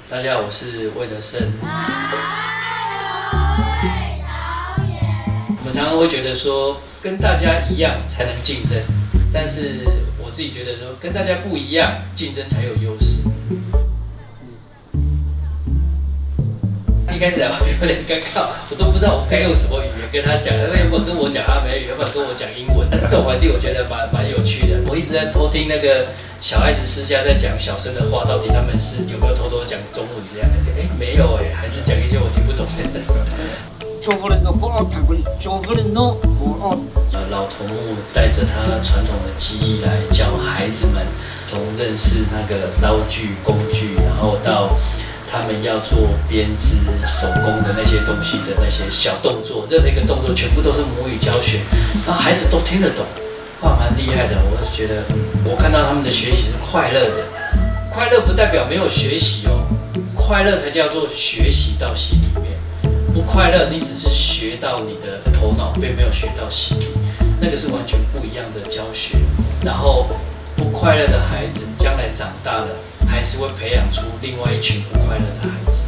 大家好，我是魏德胜。我们常常会觉得说，跟大家一样才能竞争，但是我自己觉得说，跟大家不一样，竞争才有优势。一开始我有点尴尬，我都不知道我该用什么语言跟他讲，要不然跟我讲阿美语，要不然跟我讲英文。但是这种环境我觉得蛮有趣的。我一直在偷听那个小孩子私下在讲小声的话，到底他们是有没有偷偷讲中文这样？没有还是讲一些我听不懂的。老头目带着他传统的技艺来教孩子们，从认识那个刀具工具，然后到他们要做编织手工的那些东西的那些小动作，任何一个动作全部都是母语教学，然后孩子都听得懂，哇，蛮厉害的。我是觉得，我看到他们的学习是快乐的，快乐不代表没有学习哦，快乐才叫做学习到心里面。不快乐，你只是学到你的头脑，并没有学到心里，那个是完全不一样的教学。然后不快乐的孩子，将来长大了，还是会培养出另外一群不快乐的孩子。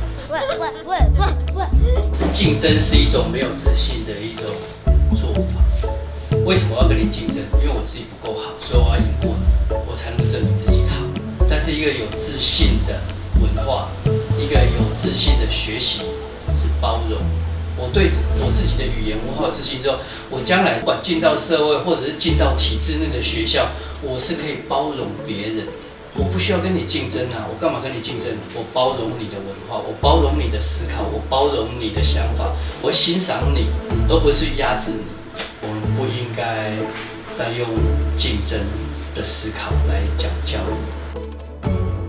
竞争是一种没有自信的一种做法。为什么要跟你竞争？因为我自己不够好，所以我要赢过你，我才能证明自己好。但是一个有自信的文化，一个有自信的学习是包容。我对我自己的语言文化有自信之后，我将来不管进到社会或者是进到体制内的学校，我是可以包容别人。我不需要跟你竞争啊，我干嘛跟你竞争？我包容你的文化，我包容你的思考，我包容你的想法，我欣赏你，而不是压制你。我们不应该再用竞争的思考来讲教育。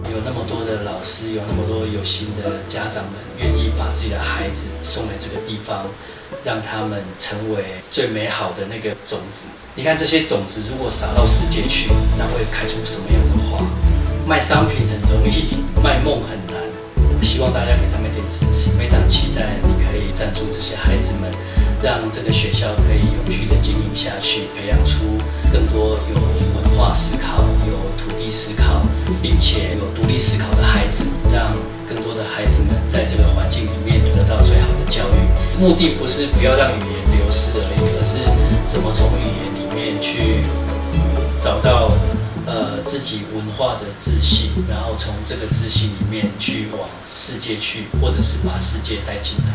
有那么多的老师，有那么多有心的家长们，愿意把自己的孩子送来这个地方，让他们成为最美好的那个种子。你看这些种子如果撒到世界去，那会开出什么样的花？卖商品很容易，卖梦很难。我希望大家给他们一点支持，非常期待你可以赞助这些孩子们，让这个学校可以永续的经营下去，培养出更多有文化思考、有土地思考，并且有独立思考的孩子，让更多的孩子们在这个环境里面得到最好的教育。目的不是不要让语言流失而已，而是怎么从语言里面去找到自己文化的自信，然后从这个自信里面去往世界去，或者是把世界带进来。